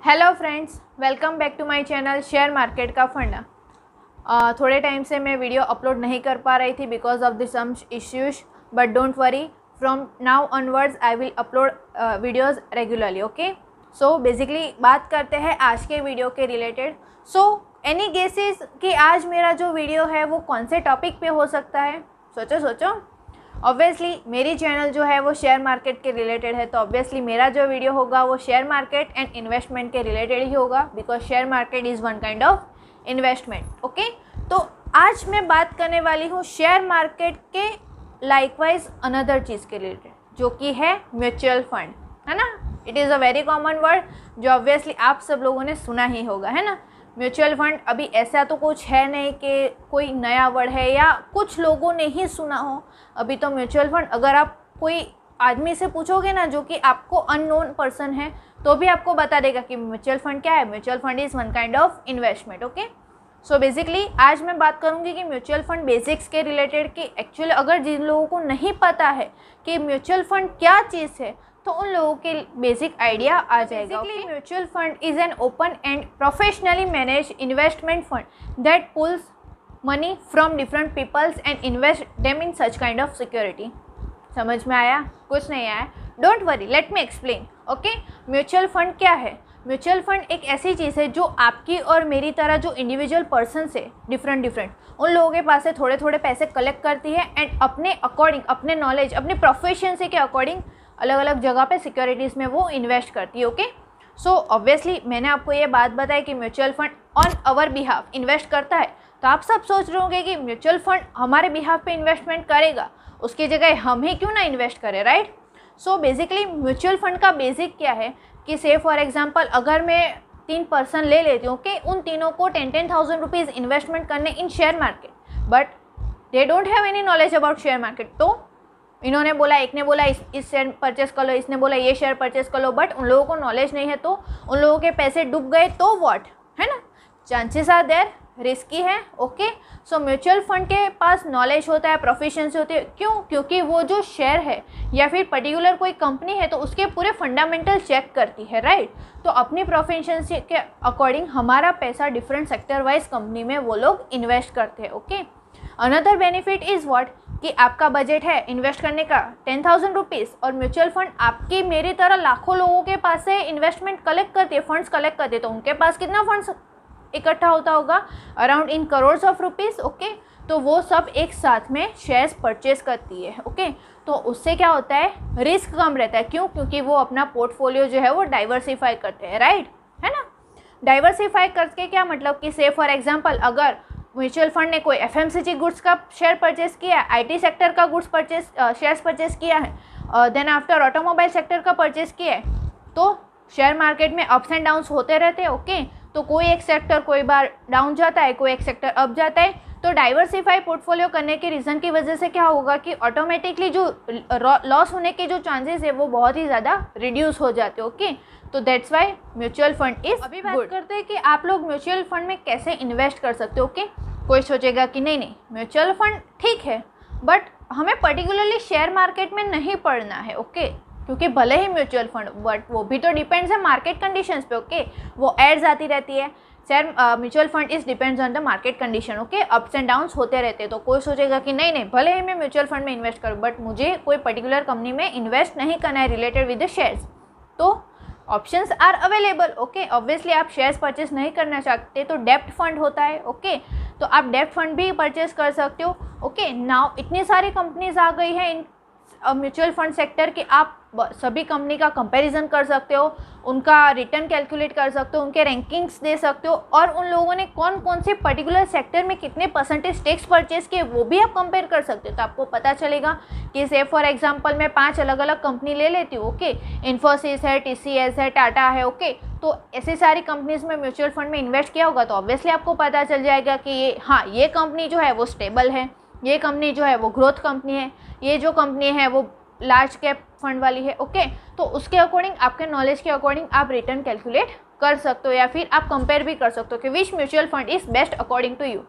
Hello friends, welcome back to my channel share market का फंडा। थोड़े टाइम से मैं वीडियो अपलोड नहीं कर पा रही थी because of the some issues, but don't worry, from now onwards I will upload videos regularly. Okay, so basically बात करते हैं आज के वीडियो के रिलेटेड। सो एनी गेसेस कि आज मेरा जो वीडियो है वो कौन से टॉपिक पे हो सकता है? सोचो। ऑब्वियसली मेरी चैनल जो है वो शेयर मार्केट के रिलेटेड है, तो ऑब्वियसली मेरा जो वीडियो होगा वो शेयर मार्केट एंड इन्वेस्टमेंट के रिलेटेड ही होगा, because share market is one kind of investment. Okay, तो आज मैं बात करने वाली हूँ शेयर मार्केट के लाइकवाइज अनदर चीज़ के रिलेटेड, जो कि है म्यूचुअल फंड, है ना। It is a very common word जो ऑब्वियसली आप सब लोगों ने सुना ही होगा, है ना। म्यूचुअल फंड अभी ऐसा तो कुछ है नहीं कि कोई नया वर्ड है या कुछ लोगों ने ही सुना हो। अभी तो म्यूचुअल फंड अगर आप कोई आदमी से पूछोगे ना जो कि आपको अननोन पर्सन है, तो भी आपको बता देगा कि म्यूचुअल फंड क्या है। Mutual fund is one kind of investment. Okay, so basically आज मैं बात करूंगी कि म्यूचुअल फंड बेसिक्स के रिलेटेड, कि एक्चुअली अगर जिन लोगों को नहीं पता है कि म्यूचुअल फंड क्या चीज़ है तो उन लोगों के बेसिक आइडिया आ जाएगा। Basically mutual fund is an open end professionally manage investment fund that pulls money from different peoples and invest them in such kind of security. समझ में आया? कुछ नहीं आया? Don't worry, let me explain. Okay, mutual fund क्या है? Mutual fund एक ऐसी चीज़ है जो आपकी और मेरी तरह जो इंडिविजुअल पर्सन है डिफरेंट उन लोगों के पास से थोड़े थोड़े पैसे कलेक्ट करती है एंड अपने अकॉर्डिंग, अपने नॉलेज, अपने प्रोफेशन से के अकॉर्डिंग अलग अलग जगह पे सिक्योरिटीज़ में वो इन्वेस्ट करती है। ओके, सो ऑब्वियसली मैंने आपको ये बात बताई कि mutual fund on our behalf invest करता है, तो आप सब सोच रहे होंगे कि म्यूचुअल फंड हमारे बिहाफ पे इन्वेस्टमेंट करेगा, उसकी जगह हम ही क्यों ना इन्वेस्ट करें, right. So basically mutual fund का बेसिक क्या है कि से फॉर एग्जांपल अगर मैं 3 पर्सन ले लेती हूँ कि उन तीनों को 10,000 रुपीज़ इन्वेस्टमेंट करने in share market, but they don't have any knowledge about share market. तो इन्होंने बोला, एक ने बोला इस शेयर परचेस कर लो, इसने बोला ये शेयर परचेस कर लो, बट उन लोगों को नॉलेज नहीं है, तो उन लोगों के पैसे डूब गए तो व्हाट, है ना। चांसेस आर देयर, रिस्की है। ओके, सो म्यूचुअल फंड के पास नॉलेज होता है, प्रोफिशिएंसी होती है। क्यों? क्योंकि वो जो शेयर है या फिर पर्टिकुलर कोई कंपनी है तो उसके पूरे फंडामेंटल चेक करती है, राइट। तो अपनी प्रोफिशिएंसी के अकॉर्डिंग हमारा पैसा डिफरेंट सेक्टर वाइज कंपनी में वो लोग इन्वेस्ट करते हैं। Okay, another benefit is what कि आपका बजट है इन्वेस्ट करने का 10,000 रुपीज़ और म्यूचुअल फंड आपकी मेरी तरह लाखों लोगों के पास से इन्वेस्टमेंट कलेक्ट करती है, फंड्स कलेक्ट करती है, तो उनके पास कितना फंड्स इकट्ठा होता होगा? Around in crores of rupees. Okay, तो वो सब एक साथ में शेयर्स परचेज करती है। ओके, तो उससे क्या होता है? रिस्क कम रहता है। क्यों? क्योंकि वो अपना पोर्टफोलियो जो है वो डाइवर्सिफाई करते हैं, राइट, है ना। डाइवर्सिफाई करके क्या मतलब कि से फॉर एग्जांपल अगर म्यूचुअल फंड ने कोई एफएमसीजी गुड्स का शेयर परचेस किया है, आईटी सेक्टर का गुड्स परचेस शेयर्स परचेस किया है, देन आफ्टर ऑटोमोबाइल सेक्टर का परचेस किया है, तो शेयर मार्केट में अप्स एंड डाउन्स होते रहते हैं। ओके, तो कोई एक सेक्टर कोई बार डाउन जाता है, कोई एक सेक्टर अप जाता है, तो डाइवर्सिफाई पोर्टफोलियो करने के रीज़न की वजह से क्या होगा कि ऑटोमेटिकली जो लॉस होने के जो चांसेस है वो बहुत ही ज़्यादा रिड्यूस हो जाते हैं। ओके, तो that's why mutual fund is. अभी बात करते हैं कि आप लोग म्यूचुअल फंड में कैसे इन्वेस्ट कर सकते हो। ओके, कोई सोचेगा कि नहीं म्यूचुअल फंड ठीक है, बट हमें पर्टिकुलरली शेयर मार्केट में नहीं पढ़ना है। ओके, क्योंकि भले ही म्यूचुअल फंड, बट वो भी तो डिपेंड्स है मार्केट कंडीशंस पे। ओके, वो एड्स आती रहती है। Share mutual fund is depends on the market condition. Okay, ups and downs होते रहते हैं। तो कोई सोचेगा कि नहीं भले ही मैं म्यूचुअल फंड में इन्वेस्ट करूँ, बट मुझे कोई पर्टिकुलर कंपनी में इन्वेस्ट नहीं करना है रिलेटेड विद द शेयर्स, तो options are available. Okay, obviously आप शेयर्स परचेस नहीं करना चाहते तो डेप्ट फंड होता है। ओके, तो आप डेप्ट फंड भी परचेस कर सकते हो। ओके, नाउ इतनी सारी कंपनीज आ गई है इन म्यूचुअल फंड सेक्टर कि आप सभी कंपनी का कंपैरिजन कर सकते हो, उनका रिटर्न कैलकुलेट कर सकते हो, उनके रैंकिंग्स दे सकते हो, और उन लोगों ने कौन कौन से पर्टिकुलर सेक्टर में कितने परसेंटेज स्टेक्स परचेस किए वो भी आप कंपेयर कर सकते हो। तो आपको पता चलेगा कि से फॉर एग्जांपल मैं 5 अलग अलग कंपनी ले लेती हूँ। ओके, इन्फोसिस है, TCS है, टाटा है। ओके, तो ऐसी सारी कंपनीज में म्यूचुअल फंड में इन्वेस्ट किया होगा तो ऑब्वियसली आपको पता चल जाएगा कि ये कंपनी जो है वो स्टेबल है, ये कंपनी जो है वो ग्रोथ कंपनी है, ये जो कंपनी है वो लार्ज कैप फंड वाली है। ओके, तो उसके अकॉर्डिंग, आपके नॉलेज के अकॉर्डिंग आप रिटर्न कैलकुलेट कर सकते हो या फिर आप कंपेयर भी कर सकते हो कि which mutual fund is best according to you.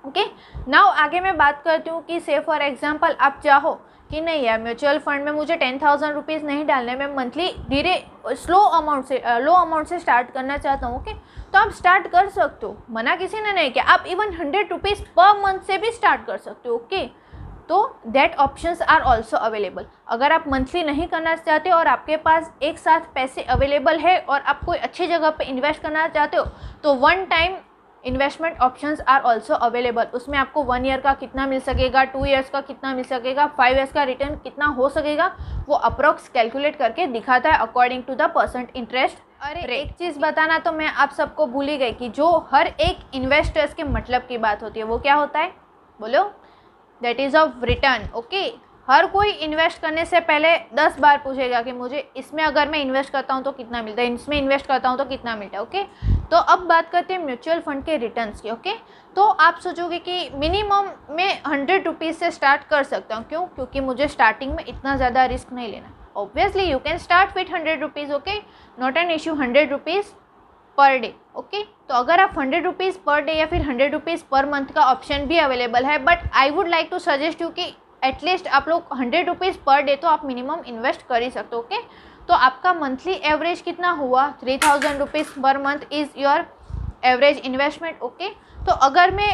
Okay, now आगे मैं बात करती हूँ कि से फॉर एग्जांपल आप चाहो कि नहीं यार म्यूचुअल फंड में मुझे 10,000 रुपीज़ नहीं डालने, मैं मंथली धीरे लो अमाउंट से स्टार्ट करना चाहता हूँ, ओके, तो आप स्टार्ट कर सकते हो, मना किसी ने नहीं किया। आप इवन 100 रुपीज़ पर मंथ से भी स्टार्ट कर सकते हो, ओके। तो that options are also available. अगर आप मंथली नहीं करना चाहते और आपके पास एक साथ पैसे अवेलेबल है और आप कोई अच्छी जगह पे इन्वेस्ट करना चाहते हो, तो one time investment options are also available. उसमें आपको 1 ईयर का कितना मिल सकेगा, 2 ईयर्स का कितना मिल सकेगा, 5 ईयर्स का रिटर्न कितना हो सकेगा, वो अप्रॉक्स कैलकुलेट करके दिखाता है according to the percent interest. अरे एक चीज़ बताना तो मैं आप सबको भूल ही गई कि जो हर एक इन्वेस्टर्स के मतलब की बात होती है वो क्या होता है, बोलो, that is of return, okay. हर कोई इन्वेस्ट करने से पहले 10 बार पूछेगा कि मुझे इसमें अगर मैं इन्वेस्ट करता हूँ तो कितना मिलता है, इसमें इन्वेस्ट करता हूँ तो कितना मिलता है, ओके। तो अब बात करते हैं म्यूचुअल फंड के रिटर्न्स की, ओके। तो आप सोचोगे कि मिनिमम मैं 100 रुपीज़ से स्टार्ट कर सकता हूँ, क्यों? क्योंकि मुझे स्टार्टिंग में इतना ज़्यादा रिस्क नहीं लेना। Obviously you can start with 100 rupees, okay, not an issue, 100 rupees per day, okay. तो अगर आप 100 रुपीज़ पर डे या फिर 100 रुपीज़ पर मंथ का ऑप्शन भी अवेलेबल है, but I would like to suggest you कि एटलीस्ट आप लोग 100 रुपीज़ पर डे तो आप मिनिमम इन्वेस्ट कर ही सकते हो, ओके। तो आपका मंथली एवरेज कितना हुआ, 3000 rupees per month is your average investment, okay. तो अगर मैं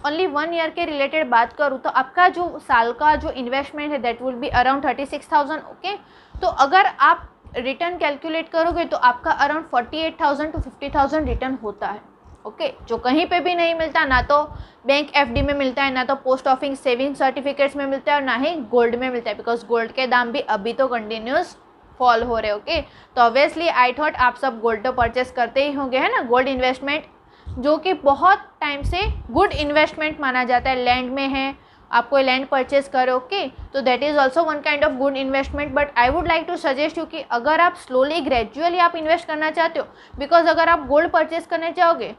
ओनली 1 ईयर के रिलेटेड बात करूँ तो आपका जो साल का जो इन्वेस्टमेंट है that will be around 36,000, okay. तो अगर आप रिटर्न कैलकुलेट करोगे तो आपका अराउंड 48,000 to 50,000 रिटर्न होता है, ओके, जो कहीं पे भी नहीं मिलता, ना तो बैंक एफडी में मिलता है, ना तो पोस्ट ऑफिस सेविंग सर्टिफिकेट्स में मिलता है, और ना ही गोल्ड में मिलता है, बिकॉज गोल्ड के दाम भी अभी तो कंटिन्यूस फॉल हो रहे, ओके। तो ऑब्वियसली आई थॉट आप सब गोल्ड तो परचेस करते ही होंगे, है ना। गोल्ड इन्वेस्टमेंट जो कि बहुत टाइम से गुड इन्वेस्टमेंट माना जाता है, लैंड में है, आप कोई लैंड परचेज करो, ओके, तो that is also one kind of good investment. But I would like to suggest you कि अगर आप स्लोली ग्रेजुअली आप इन्वेस्ट करना चाहते हो, बिकॉज अगर आप गोल्ड परचेज करने जाओगे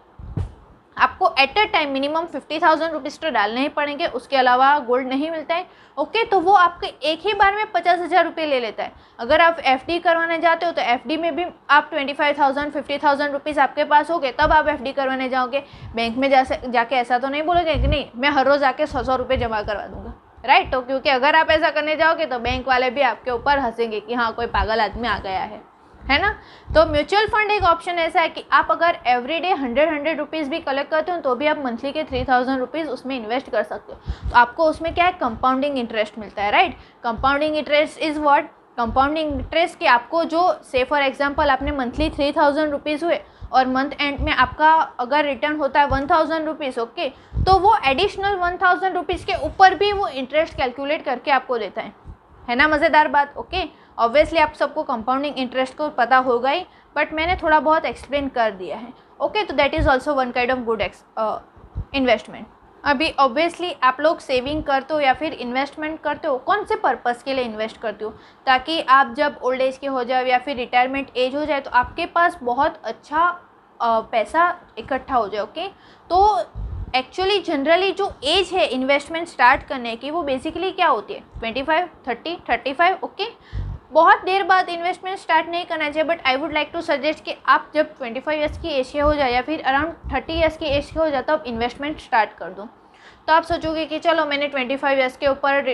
आपको at a time minimum 50,000 rupees तो डालने ही पड़ेंगे, उसके अलावा गोल्ड नहीं मिलता है, ओके। तो वो आपके एक ही बार में 50,000 रुपये ले लेता है। अगर आप एफडी करवाने जाते हो तो एफडी में भी आप 25,000 50,000 रुपीज़ आपके पास हो गए, तब आप एफडी करवाने जाओगे। बैंक में जाके ऐसा तो नहीं बोलोगे कि नहीं मैं हर रोज़ आके 100 रुपये जमा करवा दूंगा, राइट। तो क्योंकि अगर आप ऐसा करने जाओगे तो बैंक वाले भी आपके ऊपर हंसेंगे कि हाँ कोई पागल आदमी आ गया है ना। तो म्यूचुअल फंड एक ऑप्शन ऐसा है कि आप अगर एवरी डे 100 रुपीज़ भी कलेक्ट करते हो तो भी आप मंथली के 3,000 रुपीज़ उसमें इन्वेस्ट कर सकते हो। तो आपको उसमें क्या है, कंपाउंडिंग इंटरेस्ट मिलता है, right. Compounding interest is what, compounding interest कि आपको जो से फॉर एग्जांपल आपने मंथली 3,000 रुपीज़ हुए और मंथ एंड में आपका अगर रिटर्न होता है 1,000 रुपीज़, ओके, तो वो एडिशनल 1,000 रुपीज़ के ऊपर भी वो इंटरेस्ट कैलकुलेट करके आपको देता है ना। मज़ेदार बात, ओके। ऑब्वियसली आप सबको कंपाउंडिंग इंटरेस्ट को पता होगा ही, बट मैंने थोड़ा बहुत एक्सप्लेन कर दिया है, ओके। तो that is also one kind of good investment. अभी ऑब्वियसली आप लोग सेविंग करते हो या फिर इन्वेस्टमेंट करते हो, कौन से पर्पस के लिए इन्वेस्ट करते हो, ताकि आप जब ओल्ड एज के हो जाए या फिर रिटायरमेंट एज हो जाए तो आपके पास बहुत अच्छा पैसा इकट्ठा हो जाए, ओके। तो एक्चुअली जनरली जो एज है इन्वेस्टमेंट स्टार्ट करने की वो बेसिकली क्या होती है, 25 30 35, ओके। बहुत देर बाद इन्वेस्टमेंट स्टार्ट नहीं करना चाहिए, but I would like to suggest कि आप जब 25 ईयर्स की एज के हो जाए या फिर अराउंड 30 ईयर्स की एज के हो जाए तो आप इन्वेस्टमेंट स्टार्ट कर दो। तो आप सोचोगे कि चलो मैंने 25 ईयर्स के ऊपर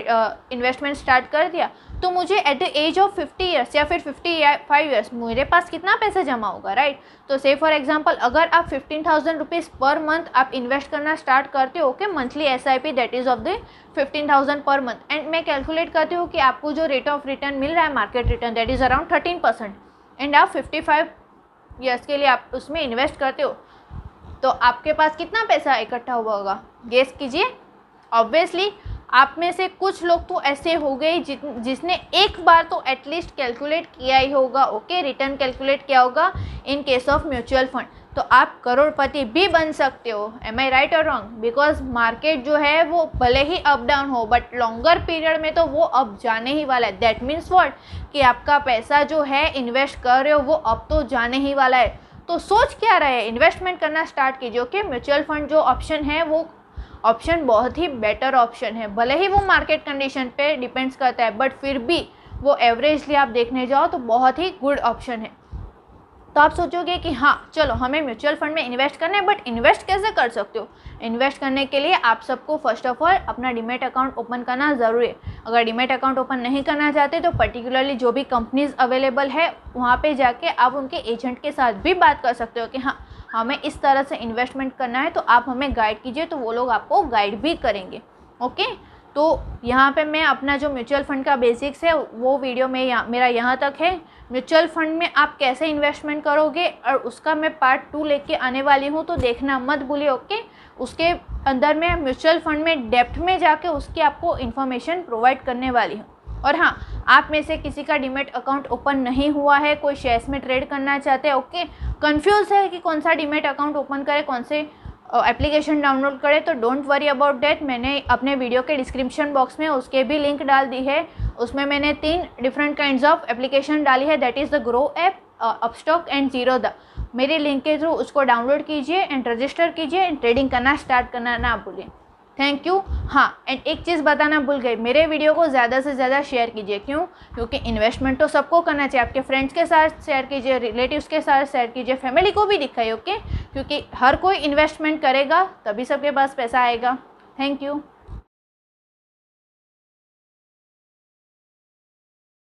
इन्वेस्टमेंट स्टार्ट कर दिया, तो मुझे at the age of 50 years या फिर 55 ईयर्स मेरे पास कितना पैसा जमा होगा, राइट। तो से फॉर एग्जांपल अगर आप 15,000 रुपीज़ पर मंथ आप इन्वेस्ट करना स्टार्ट करते हो, okay, monthly SIP that is of the 15,000 per month, and मैं कैलकुलेट करती हूँ कि आपको जो रेट ऑफ रिटर्न मिल रहा है market return that is around 13%, and आप 55 ईयर्स के लिए आप उसमें इन्वेस्ट करते हो, तो आपके पास कितना पैसा इकट्ठा हुआ होगा, गेस कीजिए। ऑब्वियसली आप में से कुछ लोग तो ऐसे हो गए जिसने एक बार तो एटलीस्ट कैलकुलेट किया ही होगा, ओके, रिटर्न कैलकुलेट किया होगा in case of mutual fund. तो आप करोड़पति भी बन सकते हो, एम आई राइट और रॉन्ग, बिकॉज मार्केट जो है वो भले ही अप डाउन हो बट लॉन्गर पीरियड में तो वो अप जाने ही वाला है। दैट मीन्स व्हाट, कि आपका पैसा जो है इन्वेस्ट कर रहे हो वो अब तो जाने ही वाला है। तो सोच क्या रहे, इन्वेस्टमेंट करना स्टार्ट कीजिए, ओके। म्यूचुअल फंड जो ऑप्शन है वो ऑप्शन बहुत ही बेटर ऑप्शन है, भले ही वो मार्केट कंडीशन पे डिपेंड्स करता है, बट फिर भी वो एवरेजली आप देखने जाओ तो बहुत ही गुड ऑप्शन है। तो तो आप सोचोगे कि हाँ चलो हमें म्यूचुअल फंड में इन्वेस्ट करना है, बट इन्वेस्ट कैसे कर सकते हो? इन्वेस्ट करने के लिए आप सबको फर्स्ट ऑफ ऑल अपना डीमैट अकाउंट ओपन करना ज़रूरी है। अगर डीमैट अकाउंट ओपन नहीं करना चाहते तो पर्टिकुलरली जो भी कंपनीज अवेलेबल है वहाँ पे जाके आप उनके एजेंट के साथ भी बात कर सकते हो कि हाँ हमें इस तरह से इन्वेस्टमेंट करना है, तो आप हमें गाइड कीजिए, तो वो लोग आपको गाइड भी करेंगे। ओके, तो यहाँ पे मैं अपना जो म्यूचुअल फंड का बेसिक्स है वो वीडियो में मेरा यहाँ तक है। म्यूचुअल फंड में आप कैसे इन्वेस्टमेंट करोगे और उसका मैं पार्ट 2 लेके आने वाली हूँ, तो देखना मत भूलिए। ओके, उसके अंदर मैं म्यूचुअल फंड में डेप्थ में जाके उसकी आपको इन्फॉर्मेशन प्रोवाइड करने वाली हूँ। और हाँ, आप में से किसी का डीमैट अकाउंट ओपन नहीं हुआ है, कोई शेयर्स में ट्रेड करना चाहते हैं, ओके, कंफ्यूज है कि कौन सा डीमैट अकाउंट ओपन करें, कौन से एप्लीकेशन डाउनलोड करें, तो डोंट वरी अबाउट डैट। मैंने अपने वीडियो के डिस्क्रिप्शन बॉक्स में उसके भी लिंक डाल दी है। उसमें मैंने 3 डिफरेंट काइंड्स ऑफ एप्लीकेशन डाली है, that is the grow app, Upstox and Zerodha. मेरे लिंक के थ्रू उसको डाउनलोड कीजिए एंड रजिस्टर कीजिए एंड ट्रेडिंग करना स्टार्ट करना ना भूलिए। Thank you. हाँ, एंड एक चीज़ बताना भूल गई, मेरे वीडियो को ज़्यादा से ज़्यादा शेयर कीजिए। क्यों? क्योंकि इन्वेस्टमेंट तो सबको करना चाहिए। आपके फ्रेंड्स के साथ शेयर कीजिए, रिलेटिव्स के साथ शेयर कीजिए, फैमिली को भी दिखाइए। ओके, क्योंकि हर कोई इन्वेस्टमेंट करेगा तभी सबके पास पैसा आएगा। Thank you.